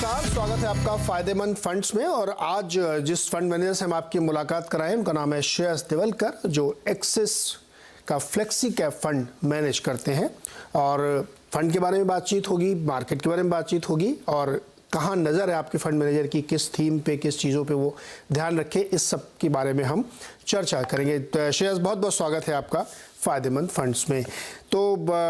नमस्कार, स्वागत है आपका फायदेमंद फंड्स में। और आज जिस फंड मैनेजर से हम आपकी मुलाकात कराएं उनका नाम है श्रेयस देवलकर, जो एक्सिस का फ्लेक्सी कैप फंड मैनेज करते हैं। और फंड के बारे में बातचीत होगी, मार्केट के बारे में बातचीत होगी और कहाँ नज़र है आपके फंड मैनेजर की, किस थीम पे, किस चीज़ों पे वो ध्यान रखे, इस सब के बारे में हम चर्चा करेंगे। तो श्रेयस, बहुत बहुत स्वागत है आपका फ़ायदेमंद फंड्स में। तो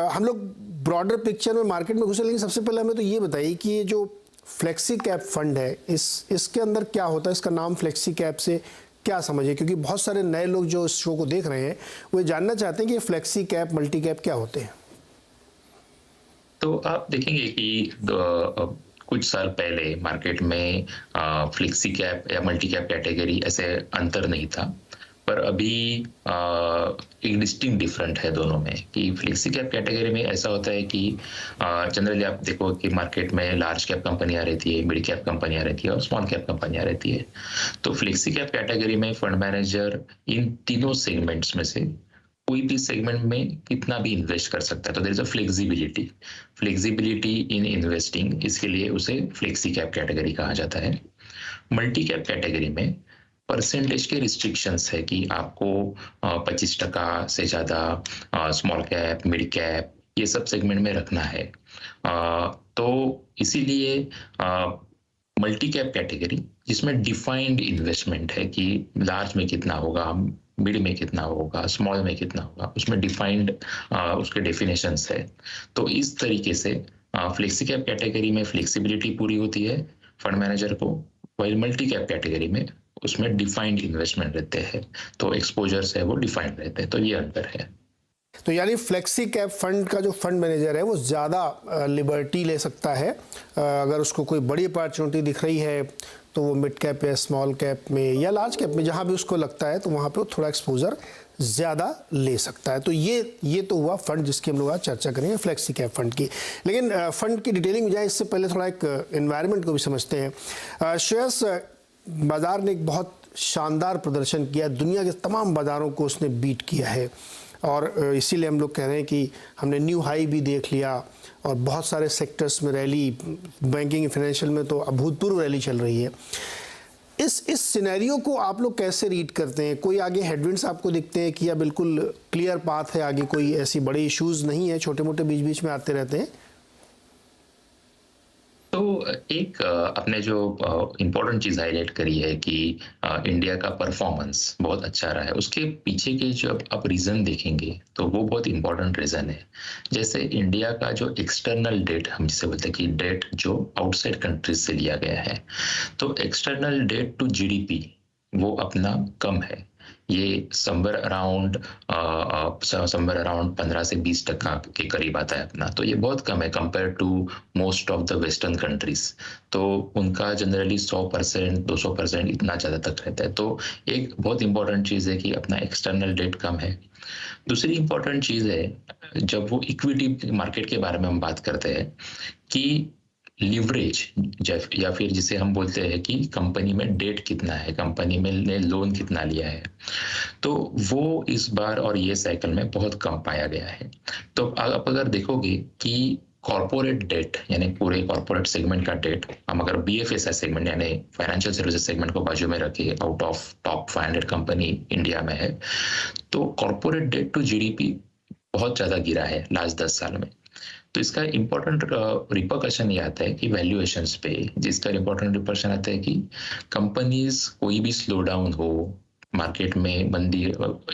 हम लोग ब्रॉडर पिक्चर में मार्केट में घुसे, लेकिन सबसे पहले हमें तो ये बताइए कि ये जो फ्लेक्सी कैप फंड है, इसके अंदर क्या होता है, इसका नाम फ्लेक्सी कैप से क्या समझिए, क्योंकि बहुत सारे नए लोग जो इस शो को देख रहे हैं वो जानना चाहते हैं कि फ्लेक्सी कैप, मल्टी कैप क्या होते हैं। तो आप देखेंगे कि कुछ साल पहले मार्केट में फ्लेक्सी कैप या मल्टी कैप कैटेगरी ऐसे अंतर नहीं था, पर अभी एक डिस्टिंक्ट डिफरेंट है दोनों में। कि फ्लेक्सी कैप कैटेगरी में ऐसा होता है कि जनरली आप देखो कि मार्केट में लार्ज कैप कंपनियां रहती है, मिड कैप कंपनियां रहती है और स्मॉल कैप कंपनियां रहती है। तो फ्लेक्सी कैप कैटेगरी में फंड मैनेजर इन तीनों सेगमेंट्स में से कोई भी सेगमेंट में कितना भी इन्वेस्ट कर सकता है। तो there is a flexibility in investing, इसके लिए उसे फ्लेक्सी कैप कैटेगरी कहा जाता है। मल्टी कैप कैटेगरी में परसेंटेज के रिस्ट्रिक्शंस है कि आपको 25% से ज़्यादा स्मॉल कैप, मिड कैप, ये सब सेगमेंट में रखना है। तो इसीलिए मल्टी कैप कैटेगरी, जिसमें डिफाइंड इन्वेस्टमेंट है कि लार्ज में कितना होगा, मिड में कितना होगा, स्मॉल में कितना होगा, उसमें डिफाइंड उसके डेफिनेशंस है। तो इस तरीके से फ्लेक्सी कैप कैटेगरी में फ्लेक्सिबिलिटी पूरी होती है फंड मैनेजर को, वाइल मल्टी कैप कैटेगरी में उसमें डिफाइंड इन्वेस्टमेंट रहते हैं, तो एक्सपोजर्स है वो डिफाइंड रहते हैं। तो ये अंतर है। तो यानी फ्लेक्सी कैप फंड का जो फंड मैनेजर है वो ज़्यादा लिबर्टी ले सकता है। अगर उसको कोई बड़ी अपॉर्चुनिटी दिख रही है तो वो मिड कैप या स्मॉल कैप में या लार्ज कैप में, जहाँ भी उसको लगता है, तो वहाँ पे वो थोड़ा एक्सपोजर ज़्यादा ले सकता है। तो ये तो हुआ फंड जिसकी हम लोग आज चर्चा करेंगे, फ्लेक्सी कैप फंड की। लेकिन फंड की डिटेलिंग में जाए इससे पहले थोड़ा एक एनवायरनमेंट को भी समझते हैं। श्रेयस, बाज़ार ने एक बहुत शानदार प्रदर्शन किया, दुनिया के तमाम बाज़ारों को उसने बीट किया है और इसीलिए हम लोग कह रहे हैं कि हमने न्यू हाई भी देख लिया और बहुत सारे सेक्टर्स में रैली, बैंकिंग फाइनेंशियल में तो अभूतपूर्व रैली चल रही है। इस सिनेरियो को आप लोग कैसे रीड करते हैं? कोई आगे हेडविंड्स आपको दिखते हैं कि या बिल्कुल क्लियर पाथ है, आगे कोई ऐसी बड़ी इश्यूज नहीं है, छोटे मोटे बीच बीच में आते रहते हैं? तो एक अपने जो इम्पोर्टेंट चीज़ हाईलाइट करी है कि इंडिया का परफॉर्मेंस बहुत अच्छा रहा है, उसके पीछे के जो आप रीज़न देखेंगे तो वो बहुत इम्पोर्टेंट रीज़न है। जैसे इंडिया का जो एक्सटर्नल डेट, हम जिसे बोलते हैं कि डेट जो आउटसाइड कंट्रीज से लिया गया है, तो एक्सटर्नल डेट टू जीडीपी वो अपना कम है। ये समवेयर अराउंड 15 से 20% के करीब आता है अपना। तो ये बहुत कम है compare to most of the western countries. तो उनका जनरली 100%, 200% इतना ज़्यादा तक रहता है। तो एक बहुत इंपॉर्टेंट चीज़ है कि अपना एक्सटर्नल डेट कम है। दूसरी इंपॉर्टेंट चीज़ है, जब वो इक्विटी मार्केट के बारे में हम बात करते हैं, कि लिवरेज या फिर जिसे हम बोलते हैं कि कंपनी में डेट कितना है, कंपनी में ने लोन कितना लिया है, तो वो इस बार और ये साइकिल में बहुत कम पाया गया है। तो आप अगर देखोगे कि कॉर्पोरेट डेट, यानी पूरे कॉर्पोरेट सेगमेंट का डेट, हम अगर बीएफएसआई सेगमेंट यानी फाइनेंशियल सर्विसेज सेगमेंट को बाजू में रखे, out of top 500 company India में है, तो कॉर्पोरेट डेट टू जीडीपी बहुत ज़्यादा गिरा है लास्ट 10 साल में। तो इसका इम्पोर्टेंट रिपरकशन ये आता है कि वैल्यूएशंस पे, जिसका इम्पोर्टेंट रिपरकशन आता है कि कंपनीज, कोई भी स्लो डाउन हो मार्केट में, मंदी,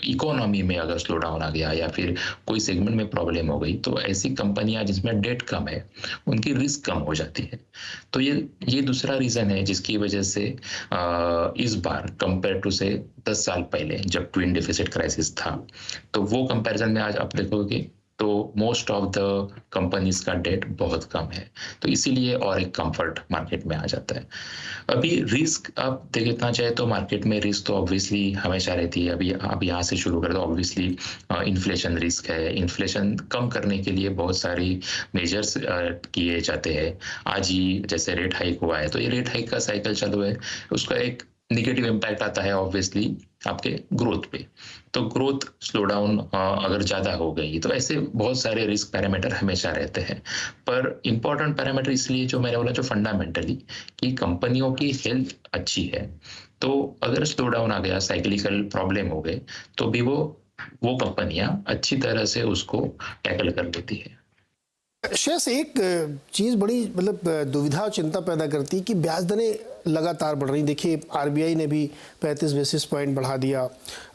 इकोनॉमी में अगर स्लो डाउन आ गया या फिर कोई सेगमेंट में प्रॉब्लम हो गई, तो ऐसी कंपनियां जिसमें डेट कम है उनकी रिस्क कम हो जाती है। तो ये दूसरा रीज़न है जिसकी वजह से इस बार कंपेयर टू से 10 साल पहले जब ट्विन डेफिसिट क्राइसिस था, तो वो कंपैरिजन में आज आप देखोगे तो मोस्ट ऑफ द कंपनीज का डेट बहुत कम है। तो इसीलिए और एक कंफर्ट मार्केट में आ जाता है। अभी रिस्क आप देखना चाहे तो मार्केट में रिस्क तो ऑब्वियसली हमेशा रहती है। अभी यहाँ से शुरू करें तो ऑब्वियसली इन्फ्लेशन रिस्क है। इन्फ्लेशन कम करने के लिए बहुत सारी मेजर्स किए जाते हैं। आज ही जैसे रेट हाइक हुआ है, तो ये रेट हाइक का साइकिल चालू है, उसका एक नेगेटिव इम्पैक्ट आता है ऑब्वियसली आपके ग्रोथ पे। तो ग्रोथ स्लो डाउन अगर ज़्यादा हो गई तो ऐसे बहुत सारे रिस्क पैरामीटर हमेशा रहते हैं। पर इम्पोर्टेंट पैरामीटर इसलिए जो मैंने बोला, जो फंडामेंटली कि कंपनियों की हेल्थ अच्छी है, तो अगर स्लो डाउन आ गया, साइक्लिकल प्रॉब्लम हो गए, तो भी वो कंपनियां अच्छी तरह से उसको टैकल कर लेती है। शेष एक चीज़ बड़ी मतलब दुविधा और चिंता पैदा करती है कि ब्याज दरें लगातार बढ़ रही। देखिए आरबीआई ने भी 35 बेसिस पॉइंट बढ़ा दिया,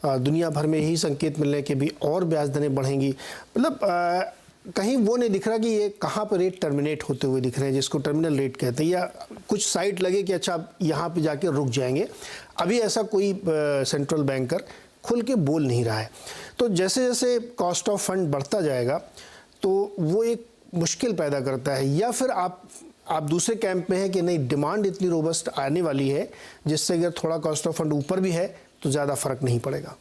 दुनिया भर में यही संकेत मिल रहे हैं कि भी और ब्याज दरें बढ़ेंगी। मतलब कहीं वो नहीं दिख रहा कि ये कहाँ पर रेट टर्मिनेट होते हुए दिख रहे हैं, जिसको टर्मिनल रेट कहते हैं, या कुछ साइट लगे कि अच्छा यहाँ पे जाके रुक जाएंगे। अभी ऐसा कोई सेंट्रल बैंकर खुल के बोल नहीं रहा है। तो जैसे जैसे कॉस्ट ऑफ फंड बढ़ता जाएगा तो वो एक मुश्किल पैदा करता है, या फिर आप दूसरे कैंप में हैं कि नहीं, डिमांड इतनी रोबस्ट आने वाली है जिससे अगर थोड़ा कॉस्ट ऑफ फंड ऊपर भी है तो ज़्यादा फर्क नहीं पड़ेगा।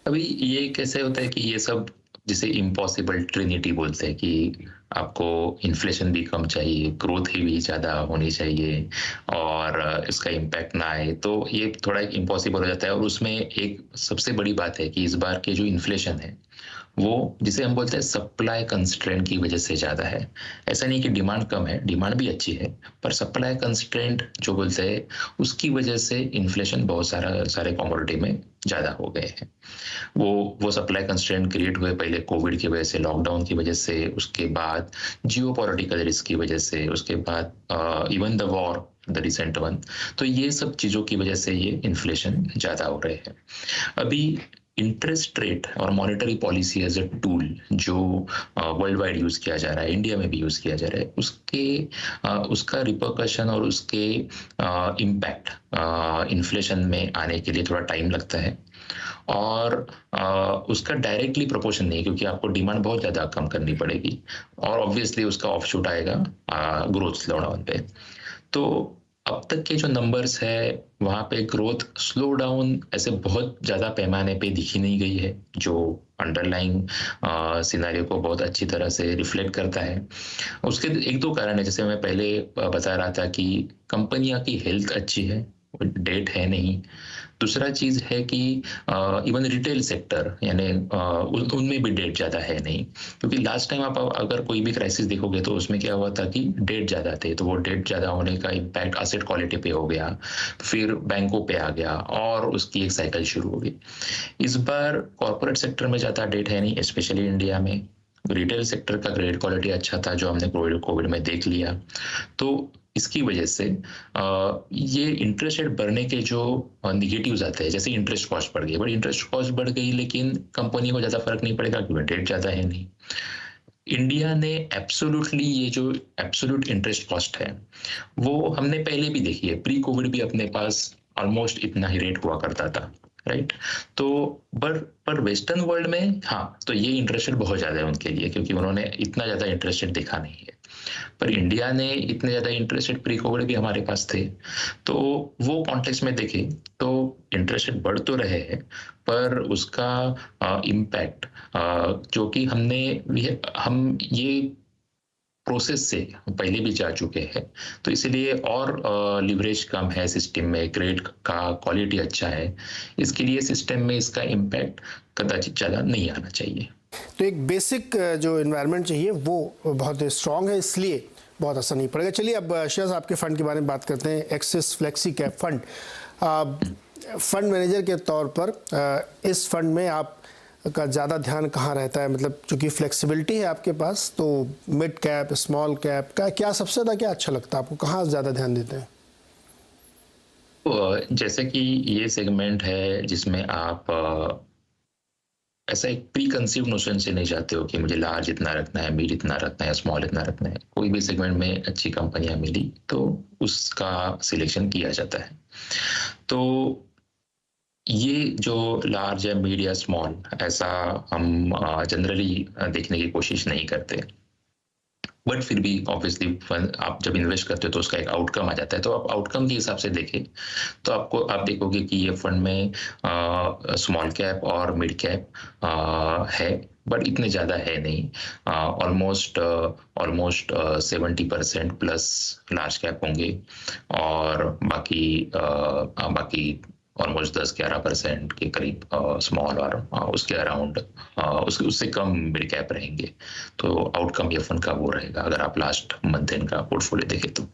अभी ये कैसे होता है कि ये सब जिसे इम्पॉसिबल ट्रिनिटी बोलते हैं कि आपको इन्फ्लेशन भी कम चाहिए, ग्रोथ ही भी ज़्यादा होनी चाहिए और इसका इम्पैक्ट ना आए, तो ये थोड़ा एक इम्पॉसिबल हो जाता है। और उसमें एक सबसे बड़ी बात है कि इस बार के जो इन्फ्लेशन है वो, जिसे हम बोलते हैं सप्लाई कंस्ट्रेंट की वजह से ज़्यादा है। ऐसा नहीं कि डिमांड कम है, डिमांड भी अच्छी है, पर सप्लाई कंस्ट्रेंट जो बोलते हैं उसकी वजह से इन्फ्लेशन बहुत सारे कमोडिटी में ज़्यादा हो गए हैं। वो सप्लाई कंस्ट्रेंट क्रिएट हुए पहले कोविड की वजह से, लॉकडाउन की वजह से, उसके बाद जियोपॉलिटिकल रिस्क की वजह से, उसके बाद even the war, the recent one. तो ये सब चीज़ों की वजह से ये इन्फ्लेशन ज़्यादा हो रहे हैं। अभी इंटरेस्ट रेट और monetary policy as a tool जो वर्ल्ड वाइड यूज किया जा रहा है, इंडिया में भी यूज किया जा रहा है, उसका रिपरकशन और उसके इम्पैक्ट इन्फ्लेशन में आने के लिए थोड़ा टाइम लगता है। और उसका डायरेक्टली प्रोपोर्शन नहीं, क्योंकि आपको डिमांड बहुत ज़्यादा कम करनी पड़ेगी और ऑब्वियसली उसका ऑफशूट आएगा ग्रोथ स्लो डाउन पे। तो अब तक के जो नंबर्स है वहाँ पे ग्रोथ स्लो डाउन ऐसे बहुत ज़्यादा पैमाने पे दिखी नहीं गई है, जो अंडरलाइंग सिनेरियो को बहुत अच्छी तरह से रिफ्लेक्ट करता है। उसके एक दो कारण है, जैसे मैं पहले बता रहा था कि कंपनियां की हेल्थ अच्छी है, डेट है नहीं। दूसरा चीज है कि इवन रिटेल सेक्टर यानी उनमें भी डेट ज़्यादा है नहीं, क्योंकि लास्ट टाइम आप अगर कोई भी क्राइसिस देखोगे तो उसमें क्या हुआ था कि डेट ज़्यादा थे, तो वो डेट ज़्यादा होने का इम्पैक्ट असेट क्वालिटी पे हो गया, फिर बैंकों पे आ गया और उसकी एक साइकिल शुरू हो गई। इस बार कॉर्पोरेट सेक्टर में ज़्यादा डेट है नहीं, स्पेशली इंडिया में। रिटेल सेक्टर का क्रेडिट क्वालिटी अच्छा था जो हमने कोविड में देख लिया। तो इसकी वजह से ये इंटरेस्ट रेट बढ़ने के जो निगेटिव्स आते हैं, जैसे इंटरेस्ट कॉस्ट बढ़ गई, बट इंटरेस्ट कॉस्ट बढ़ गई लेकिन कंपनी को ज़्यादा फर्क नहीं पड़ेगा क्योंकि डेट ज़्यादा है नहीं। इंडिया ने एब्सोल्युटली ये जो एब्सोल्यूट इंटरेस्ट कॉस्ट है वो हमने पहले भी देखी है, प्री कोविड भी अपने पास ऑलमोस्ट इतना ही रेट हुआ करता था, राइट। तो पर वेस्टर्न वर्ल्ड में हाँ, तो ये इंटरेस्ट रेट बहुत ज़्यादा है उनके लिए, क्योंकि उन्होंने इतना ज़्यादा इंटरेस्ट रेट देखा नहीं है। पर इंडिया ने इतने ज़्यादा इंटरेस्ट रेट प्री कोविड भी हमारे पास थे, तो वो कॉन्टेक्स्ट में देखें तो इंटरेस्ट रेट बढ़ तो रहे हैं, पर उसका इम्पैक्ट जो कि हम ये प्रोसेस से पहले भी जा चुके हैं, तो इसलिए और लिवरेज कम है सिस्टम में, क्रेडिट का क्वालिटी अच्छा है, इसके लिए सिस्टम में इसका इम्पैक्ट कदाचित ज़्यादा नहीं आना चाहिए। तो एक बेसिक जो एनवायरनमेंट चाहिए वो बहुत स्ट्रांग है, इसलिए बहुत असर नहीं पड़ेगा। चलिए अब शेयर्स आपके फ़ंड के बारे में बात करते हैं। Axis flexi cap fund, fund manager के तौर पर इस फंड में आप का ज़्यादा ध्यान कहाँ रहता है? मतलब चूँकि फ्लेक्सिबिलिटी है आपके पास, तो मिड कैप, स्मॉल कैप का क्या सबसे ज़्यादा क्या अच्छा लगता है आपको, कहाँ ज़्यादा ध्यान देते हैं? तो जैसे कि ये सेगमेंट है जिसमें आप ऐसा एक प्री कंसीव नोशन से नहीं जाते हो कि मुझे लार्ज इतना रखना है, मिड इतना रखना है, स्मॉल इतना रखना है। कोई भी सेगमेंट में अच्छी कंपनियां मिली तो उसका सिलेक्शन किया जाता है। तो ये जो लार्ज है, मिड या स्मॉल, ऐसा हम जनरली देखने की कोशिश नहीं करते। बट फिर भी ऑब्वियसली आप जब इन्वेस्ट करते हो तो उसका एक आउटकम आ जाता है, तो आप आउटकम के हिसाब से देखें तो आप देखोगे कि ये फंड में स्मॉल कैप और मिड कैप है, बट इतने ज़्यादा है नहीं। ऑलमोस्ट 70% प्लस लार्ज कैप होंगे, और बाकी ऑलमोस्ट 10-11% के करीब स्मॉल, और उसके अराउंड उससे कम मिड कैप रहेंगे। तो आउटकम ये फंड का वो रहेगा अगर आप लास्ट मंथ एंड का पोर्टफोलियो देखें तो।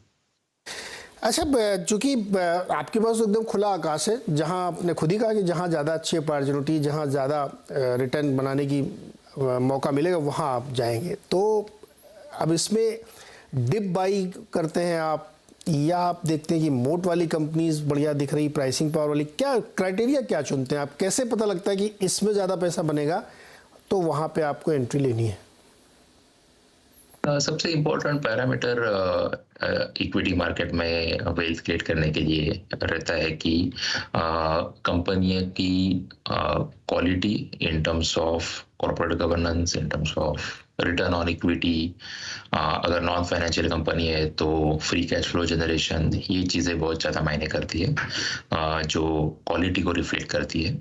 अच्छा, चूंकि आपके पास एकदम खुला आकाश है, जहां आपने खुद ही कहा कि जहां ज़्यादा अच्छी अपॉर्चुनिटी, जहां ज़्यादा रिटर्न बनाने की मौका मिलेगा वहां आप जाएंगे, तो अब इसमें डिप बाई करते हैं आप, या आप देखते हैं कि मोट वाली कंपनीज बढ़िया दिख रही, प्राइसिंग पावर वाली, क्या क्राइटेरिया क्या चुनते हैं आप? कैसे पता लगता है कि इसमें ज़्यादा पैसा बनेगा तो वहां पे आपको एंट्री लेनी है? सबसे इम्पोर्टेंट पैरामीटर इक्विटी मार्केट में वेल्थ क्रिएट करने के लिए रहता है कि कंपनी की quality in terms of corporate governance, in terms of return on equity, अगर नॉन फाइनेंशियल कंपनी है तो फ्री कैश फ्लो जनरेशन, ये चीज़ें बहुत ज़्यादा मायने करती है, जो क्वालिटी को रिफ्लेक्ट करती है।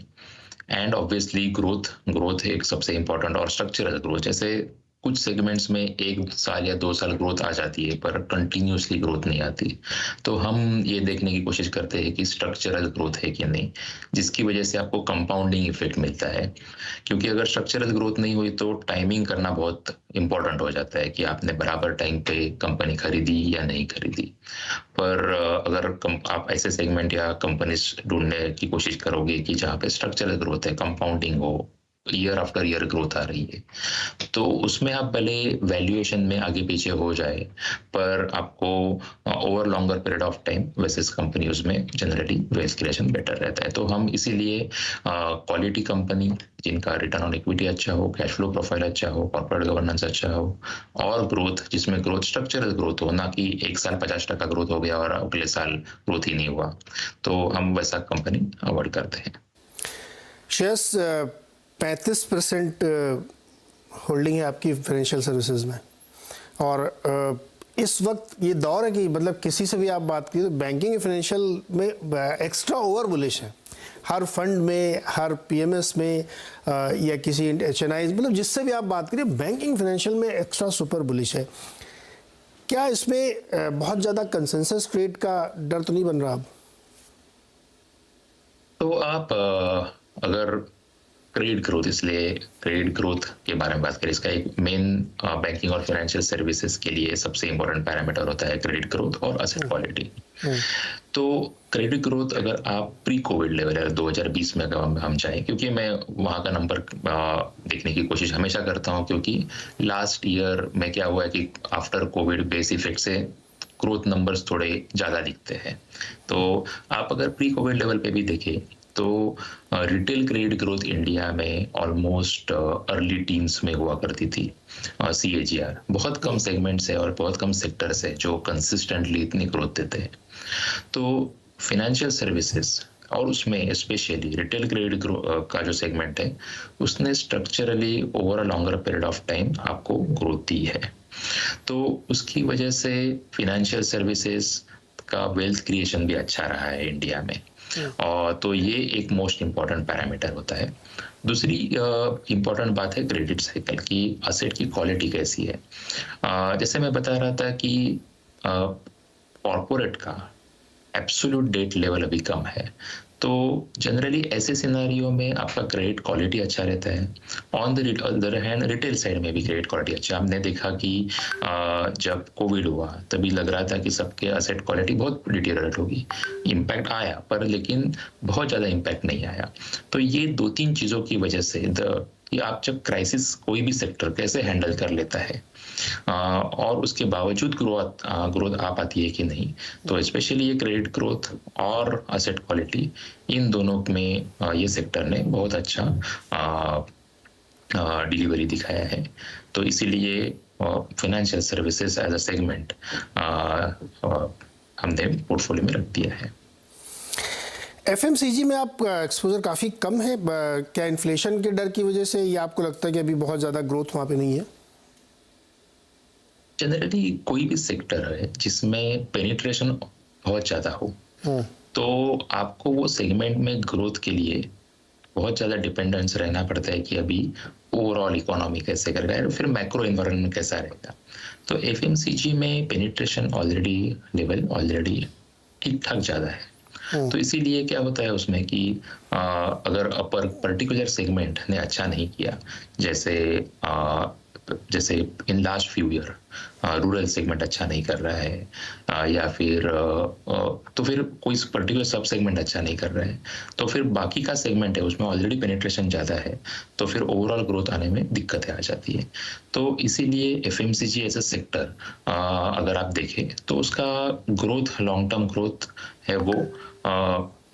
एंड ऑब्वियसली ग्रोथ एक सबसे इम्पोर्टेंट, और स्ट्रक्चरल ग्रोथ। जैसे कुछ सेगमेंट्स में 1 साल या 2 साल ग्रोथ आ जाती है पर कंटिन्यूसली ग्रोथ नहीं आती, तो हम ये देखने की कोशिश करते हैं कि स्ट्रक्चरल ग्रोथ है कि नहीं, जिसकी वजह से आपको कंपाउंडिंग इफेक्ट मिलता है। क्योंकि अगर स्ट्रक्चरल ग्रोथ नहीं हुई तो टाइमिंग करना बहुत इंपॉर्टेंट हो जाता है कि आपने बराबर टाइम पे कंपनी खरीदी या नहीं खरीदी। पर अगर आप ऐसे सेगमेंट या कंपनीज ढूंढने की कोशिश करोगे कि जहाँ पे स्ट्रक्चरल ग्रोथ है, कंपाउंडिंग हो, ईयर आफ्टर ईयर ग्रोथ आ रही है, तो उसमें आप भले वैल्यूएशन में आगे पीछे हो जाए, पर आपको over longer period of time वैसेस कंपनीज में जनरली वेल्थ क्रिएशन बेटर रहता है। तो हम इसीलिए क्वालिटी कंपनी जिनका रिटर्न ऑन इक्विटी अच्छा हो, कैश फ्लो प्रोफाइल अच्छा हो, कॉर्पोरेट गवर्नेंस अच्छा हो, और ग्रोथ जिसमें ग्रोथ स्ट्रक्चरल ग्रोथ हो, ना कि एक साल 50% ग्रोथ हो गया और अगले साल ग्रोथ ही नहीं हुआ, तो हम वैसा कंपनी अवॉइड करते हैं। शेयर्स 35% होल्डिंग है आपकी फाइनेंशियल सर्विसेज में, और इस वक्त ये दौर है कि मतलब किसी से भी आप बात कीजिए तो बैंकिंग फाइनेंशियल में एक्स्ट्रा ओवर बुलिश है। हर फंड में, हर पीएमएस में, या किसी एचएनआई, मतलब जिससे भी आप बात करिए बैंकिंग फाइनेंशियल में एक्स्ट्रा सुपर बुलिश है। क्या इसमें बहुत ज़्यादा कंसेंसस क्रिएट का डर तो नहीं बन रहा अब? तो आप अगर क्रेडिट ग्रोथ, इसलिए क्रेडिट ग्रोथ के बारे में बात करें, इसका एक मेन बैंकिंग और फाइनेंशियल सर्विसेज के लिए सबसे इंपॉर्टेंट पैरामीटर होता है क्रेडिट ग्रोथ और एसेट क्वालिटी। तो क्रेडिट ग्रोथ अगर आप प्री कोविड लेवल है 2020 में अगर हम चाहें, क्योंकि मैं वहाँ का नंबर देखने की कोशिश हमेशा करता हूँ, क्योंकि लास्ट ईयर में क्या हुआ है कि आफ्टर कोविड बेस इफेक्ट से ग्रोथ नंबर्स थोड़े ज़्यादा दिखते हैं। तो आप अगर प्री कोविड लेवल पे भी देखें तो रिटेल क्रेडिट ग्रोथ इंडिया में ऑलमोस्ट अर्ली टीन्स में हुआ करती थी CAGR। बहुत कम सेगमेंट्स है और बहुत कम सेक्टर्स है जो कंसिस्टेंटली इतनी ग्रोथ देते हैं। तो फाइनेंशियल सर्विसेज और उसमें स्पेशली रिटेल क्रेडिट का जो सेगमेंट है, उसने structurally over a longer period of time आपको ग्रोथ दी है। तो उसकी वजह से फाइनेंशियल सर्विसेज का वेल्थ क्रिएशन भी अच्छा रहा है इंडिया में, और तो ये एक मोस्ट इम्पॉर्टेंट पैरामीटर होता है। दूसरी इम्पॉर्टेंट बात है क्रेडिट साइकिल की, असेट की क्वालिटी कैसी है। जैसे मैं बता रहा था कि कॉर्पोरेट का एब्सोल्यूट डेट लेवल अभी कम है, तो जनरली ऐसे सिनेरियो में आपका क्रेडिट क्वालिटी अच्छा रहता है। On the other hand retail side में भी क्रेडिट क्वालिटी अच्छा। हमने देखा कि जब कोविड हुआ तभी लग रहा था कि सबके एसेट क्वालिटी बहुत डिटेरियोरेट होगी, इम्पैक्ट आया पर लेकिन बहुत ज़्यादा इम्पैक्ट नहीं आया। तो ये 2-3 चीज़ों की वजह से कि आप जब क्राइसिस कोई भी सेक्टर कैसे हैंडल कर लेता है, और उसके बावजूद ग्रोथ आ पाती है कि नहीं, तो स्पेशली ये क्रेडिट ग्रोथ और एसेट क्वालिटी, इन दोनों में ये सेक्टर ने बहुत अच्छा डिलीवरी दिखाया है। तो इसीलिए financial services as a segment हमने पोर्टफोलियो में रख दिया है। FMCG में आपका एक्सपोजर काफ़ी कम है, क्या इन्फ्लेशन के डर की वजह से, या आपको लगता है कि अभी बहुत ज़्यादा ग्रोथ वहाँ पे नहीं है? जनरली कोई भी सेक्टर है जिसमें पेनिट्रेशन बहुत ज़्यादा हो, तो आपको वो सेगमेंट में ग्रोथ के लिए बहुत ज़्यादा डिपेंडेंस रहना पड़ता है कि अभी ओवरऑल इकोनॉमी कैसे कर रहा है और फिर मैक्रो एनवायरनमेंट कैसा रहेगा। तो एफएमसीजी में पेनिट्रेशन ऑलरेडी ठीक ठाक ज़्यादा है। तो इसीलिए क्या होता है उसमें कि अगर अपर पर्टिकुलर सेगमेंट ने अच्छा नहीं किया, जैसे in last few year rural segment अच्छा नहीं कर रहा है, या फिर तो फिर कोई पर्टिकुलर सब सेगमेंट अच्छा नहीं कर रहा है, तो फिर बाकी का सेगमेंट है उसमें ऑलरेडी पेनिट्रेशन ज़्यादा है, तो फिर ओवरऑल ग्रोथ आने में दिक्कतें आ जाती है। तो इसीलिए एफएमसीजी एज ए सेक्टर अगर आप देखें तो उसका ग्रोथ, लॉन्ग टर्म ग्रोथ है वो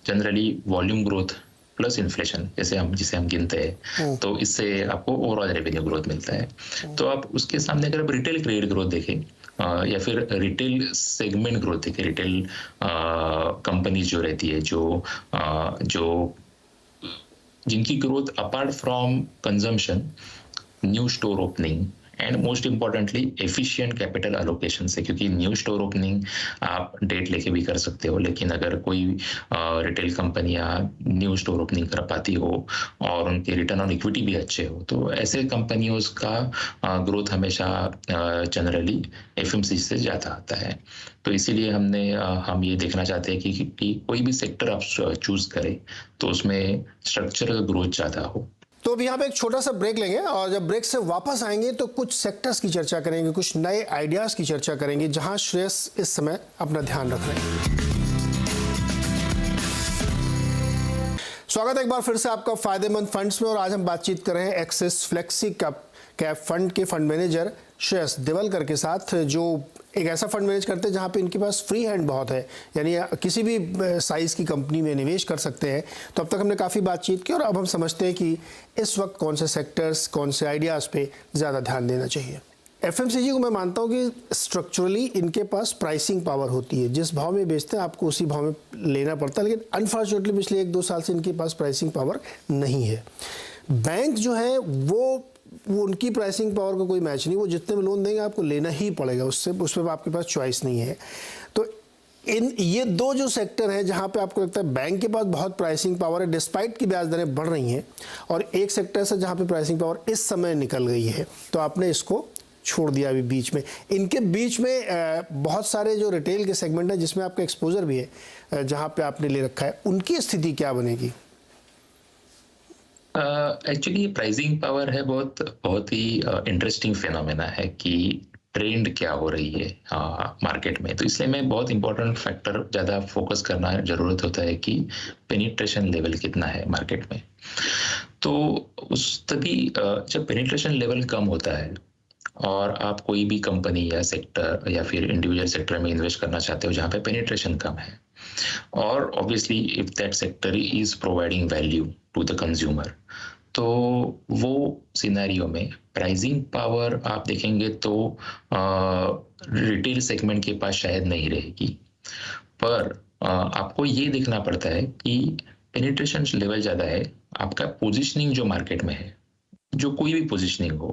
generally volume growth plus inflation जिसे हम गिनते हैं, तो इससे आपको ओवरऑल रेवेन्यू ग्रोथ मिलता है। तो आप उसके सामने अगर आप रिटेल क्रेडिट ग्रोथ देखें या फिर रिटेल सेगमेंट ग्रोथ देखें, रिटेल कंपनीज जो रहती है जो जिनकी growth apart from consumption, new store opening and most importantly efficient capital allocation से, क्योंकि न्यू स्टोर ओपनिंग आप डेट लेके भी कर सकते हो, लेकिन अगर कोई रिटेल कंपनियां न्यू स्टोर ओपनिंग कर पाती हो और उनके रिटर्न ऑन इक्विटी भी अच्छे हो, तो ऐसे कंपनियों का ग्रोथ हमेशा जनरली एफएमसीजी से ज़्यादा आता है। तो इसीलिए हम ये देखना चाहते हैं कि कोई भी सेक्टर आप चूज करें तो उसमें स्ट्रक्चरल ग्रोथ ज़्यादा हो। तो अब यहाँ पे एक छोटा सा ब्रेक लेंगे और जब ब्रेक से वापस आएंगे तो कुछ सेक्टर्स की चर्चा करेंगे, कुछ नए आइडियाज़ की चर्चा करेंगे जहां श्रेयस इस समय अपना ध्यान रख रहे हैं। स्वागत है एक बार फिर से आपका फायदेमंद फंड्स में, और आज हम बातचीत कर रहे हैं एक्सिस फ्लेक्सी कैप फंड के फंड मैनेजर श्रेयस दिवलकर के साथ, जो एक ऐसा फंड मैनेज करते हैं जहां पे इनके पास फ्री हैंड बहुत है, यानी किसी भी साइज़ की कंपनी में निवेश कर सकते हैं। तो अब तक हमने काफ़ी बातचीत की और अब हम समझते हैं कि इस वक्त कौन से सेक्टर्स, कौन से आइडियाज़ पे ज़्यादा ध्यान देना चाहिए। एफएमसीजी को मैं मानता हूँ कि स्ट्रक्चरली इनके पास प्राइसिंग पावर होती है, जिस भाव में बेचते हैं आपको उसी भाव में लेना पड़ता है, लेकिन अनफॉर्चुनेटली पिछले 1-2 साल से इनके पास प्राइसिंग पावर नहीं है। बैंक जो है वो उनकी प्राइसिंग पावर का कोई मैच नहीं, वो जितने में लोन देंगे आपको लेना ही पड़ेगा, उसमें आपके पास चॉइस नहीं है। तो ये दो जो सेक्टर हैं जहां पे आपको लगता है बैंक के पास बहुत प्राइसिंग पावर है डिस्पाइट की ब्याज दरें बढ़ रही हैं, और एक सेक्टर से जहां पे प्राइसिंग पावर इस समय निकल गई है, तो आपने इसको छोड़ दिया अभी बीच में। इनके बीच में बहुत सारे जो रिटेल के सेगमेंट हैं जिसमें आपका एक्सपोजर भी है, जहां पे आपने ले रखा है, उनकी स्थिति क्या बनेगी? एक्चुअली प्राइसिंग पावर है बहुत ही इंटरेस्टिंग फिनोमेना है कि ट्रेंड क्या हो रही है मार्केट में। तो इसलिए मैं बहुत इंपॉर्टेंट फैक्टर ज़्यादा फोकस करना जरूरत होता है कि पेनिट्रेशन लेवल कितना है मार्केट में। तो तभी जब पेनिट्रेशन लेवल कम होता है और आप कोई भी कंपनी या सेक्टर या फिर इंडिविजुअल सेक्टर में इन्वेस्ट करना चाहते हो जहाँ पे पेनिट्रेशन कम है, और obviously if that sector is providing value to the consumer, तो वो सिनेरियो में प्राइसिंग पावर आप देखेंगे तो रिटेल सेगमेंट के पास शायद नहीं रहेगी, पर आपको ये देखना पड़ता है कि पेनिट्रेशन लेवल ज़्यादा है, आपका पोजीशनिंग जो मार्केट में है, जो कोई भी पोजीशनिंग हो,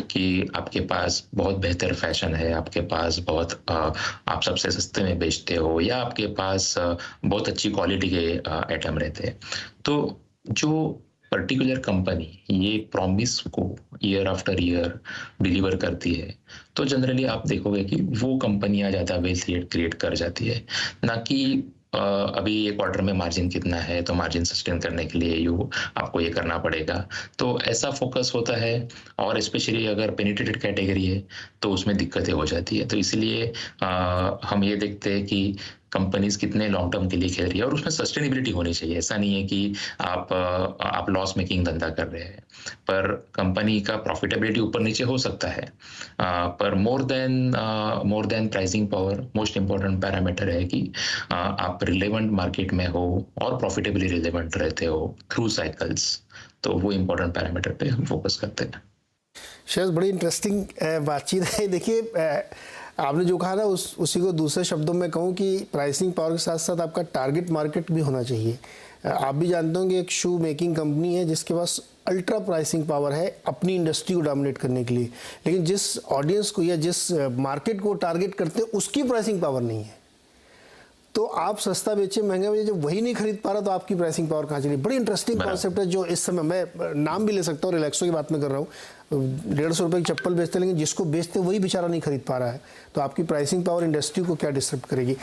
कि आपके पास बहुत बेहतर फैशन है, आपके पास बहुत आप सबसे सस्ते में बेचते हो, या आपके पास बहुत अच्छी क्वालिटी के आइटम रहते हैं, तो जो पर्टिकुलर कंपनी ये प्रॉमिस को ईयर आफ्टर ईयर डिलीवर करती है, तो जनरली आप देखोगे कि वो कंपनियां ज़्यादा वेल्थ क्रिएट कर जाती है, ना कि अभी ये क्वार्टर में मार्जिन कितना है, तो मार्जिन सस्टेन करने के लिए आपको ये करना पड़ेगा। तो ऐसा फोकस होता है, और स्पेशली अगर पेनिट्रेटेड कैटेगरी है तो उसमें दिक्कतें हो जाती है। तो इसलिए हम ये देखते हैं कि कंपनीज कितने लॉन्ग टर्म के लिए खेल रही है, और उसमें सस्टेनेबिलिटी होनी चाहिए। ऐसा नहीं है कि आप लॉस मेकिंग धंधा कर रहे हैं, पर कंपनी का प्रॉफिटेबिलिटी ऊपर नीचे हो सकता है, पर more than pricing power most important parameter है कि आप रिलेवेंट मार्केट में हो और प्रॉफिटेबली रिलेवेंट रहते हो थ्रू साइकिल्स। तो वो इम्पोर्टेंट पैरामीटर पे हम फोकस करते हैं। शायद बड़ी इंटरेस्टिंग बातचीत है। देखिए, आपने जो कहा ना उसी को दूसरे शब्दों में कहूँ कि प्राइसिंग पावर के साथ साथ आपका टारगेट मार्केट भी होना चाहिए। आप भी जानते होंगे एक शू मेकिंग कंपनी है जिसके पास अल्ट्रा प्राइसिंग पावर है अपनी इंडस्ट्री को डोमिनेट करने के लिए, लेकिन जिस ऑडियंस को या जिस मार्केट को टारगेट करते हैं उसकी प्राइसिंग पावर नहीं है। तो आप सस्ता बेचे महंगा बेचे, जब वही नहीं खरीद पा रहा तो आपकी प्राइसिंग पावर कहाँ चली। बड़ी इंटरेस्टिंग कॉन्सेप्ट है जो इस समय मैं नाम भी ले सकता हूँ, रिलैक्सो की बात मैं कर रहा हूँ। 150 रुपये की चप्पल बेचते हैं लेकिन जिसको बेचते वही बेचारा नहीं खरीद पा रहा है, तो आपकी प्राइसिंग पावर इंडस्ट्री को क्या डिस्टर्ब करेगी।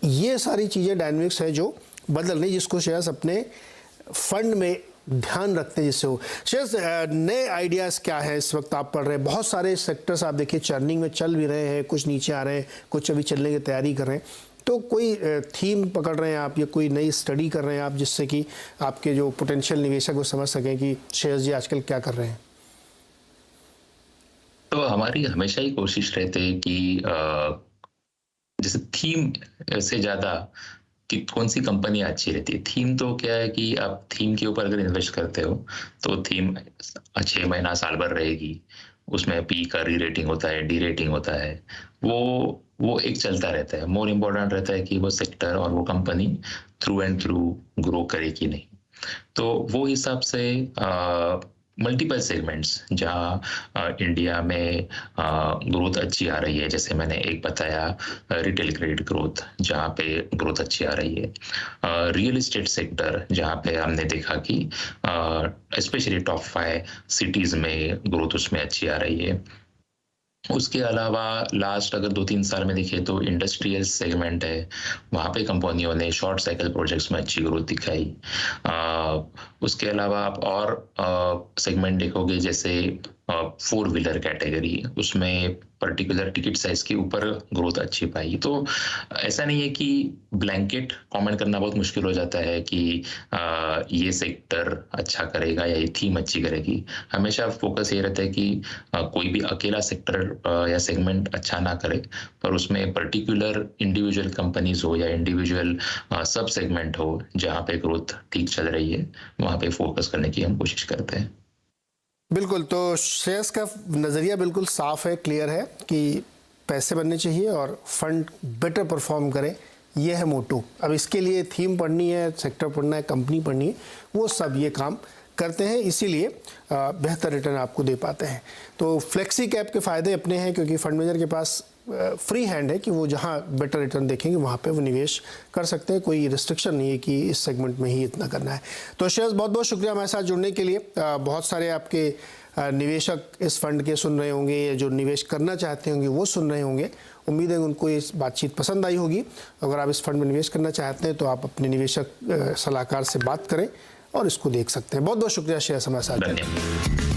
ये सारी चीज़ें डायनेमिक्स है जो बदल रही, जिसको शेयर्स अपने फंड में ध्यान रखते हैं जिससे हो। शेयर्स नए आइडियाज़ क्या है इस वक्त आप पढ़ रहे हैं, बहुत सारे सेक्टर्स आप देखिए चर्निंग में चल भी रहे हैं, कुछ नीचे आ रहे हैं, कुछ अभी चलने की तैयारी कर रहे हैं। तो कोई थीम पकड़ रहे हैं आप या कोई नई स्टडी कर रहे हैं आप जिससे कि आपके जो पोटेंशियल निवेशक वो समझ सकें कि शेयर्स जी आजकल क्या कर रहे हैं। तो हमारी हमेशा ही कोशिश रहती है कि जैसे थीम से ज़्यादा कि कौन सी कंपनी अच्छी रहती है। थीम तो क्या है कि आप थीम के ऊपर अगर इन्वेस्ट करते हो तो थीम 6 महीना साल भर रहेगी, उसमें पी का री रेटिंग होता है, डी रेटिंग होता है, वो एक चलता रहता है। मोर इम्पोर्टेंट रहता है कि वो सेक्टर और वो company through and through grow करे कि नहीं। तो वो हिसाब से मल्टीपल सेगमेंट्स जहाँ इंडिया में ग्रोथ अच्छी आ रही है, जैसे मैंने एक बताया रिटेल क्रेडिट ग्रोथ जहाँ पे ग्रोथ अच्छी आ रही है, रियल एस्टेट सेक्टर जहाँ पे हमने देखा कि स्पेशली टॉप 5 सिटीज़ में ग्रोथ उसमें अच्छी आ रही है। उसके अलावा लास्ट अगर 2-3 साल में देखिए तो इंडस्ट्रियल सेगमेंट है, वहाँ पे कंपनियों ने शॉर्ट साइकिल प्रोजेक्ट्स में अच्छी ग्रोथ दिखाई। उसके अलावा आप और सेगमेंट देखोगे जैसे 4 व्हीलर कैटेगरी, उसमें पर्टिकुलर टिकट साइज के ऊपर ग्रोथ अच्छी पाई। तो ऐसा नहीं है कि ब्लैंकेट कमेंट करना बहुत मुश्किल हो जाता है कि ये सेक्टर अच्छा करेगा या ये थीम अच्छी करेगी। हमेशा फोकस ये रहता है कि कोई भी अकेला सेक्टर या सेगमेंट अच्छा ना करे, पर उसमें पर्टिकुलर इंडिविजुअल कंपनीज हो या इंडिविजुअल सब सेगमेंट हो जहाँ पे ग्रोथ ठीक चल रही है, वहाँ पे फोकस करने की हम कोशिश करते हैं। बिल्कुल, तो शेयर्स का नज़रिया बिल्कुल साफ है, क्लियर है कि पैसे बनने चाहिए और फंड बेटर परफॉर्म करे, ये है मोटो। अब इसके लिए थीम पढ़नी है, सेक्टर पढ़ना है, कंपनी पढ़नी है, वो सब ये काम करते हैं, इसीलिए बेहतर रिटर्न आपको दे पाते हैं। तो फ्लेक्सी कैप के फ़ायदे अपने हैं क्योंकि फंड मैनेजर के पास फ्री हैंड है कि वो जहाँ बेटर रिटर्न देखेंगे वहाँ पे वो निवेश कर सकते हैं, कोई रिस्ट्रिक्शन नहीं है कि इस सेगमेंट में ही इतना करना है। तो शेयर्स बहुत बहुत शुक्रिया हमारे साथ जुड़ने के लिए। बहुत सारे आपके निवेशक इस फंड के सुन रहे होंगे या जो निवेश करना चाहते होंगे वो सुन रहे होंगे। उम्मीद है उनको इस बातचीत पसंद आई होगी। अगर आप इस फंड में निवेश करना चाहते हैं तो आप अपने निवेशक सलाहकार से बात करें और इसको देख सकते हैं। बहुत बहुत शुक्रिया शेयर्स हमारे साथ।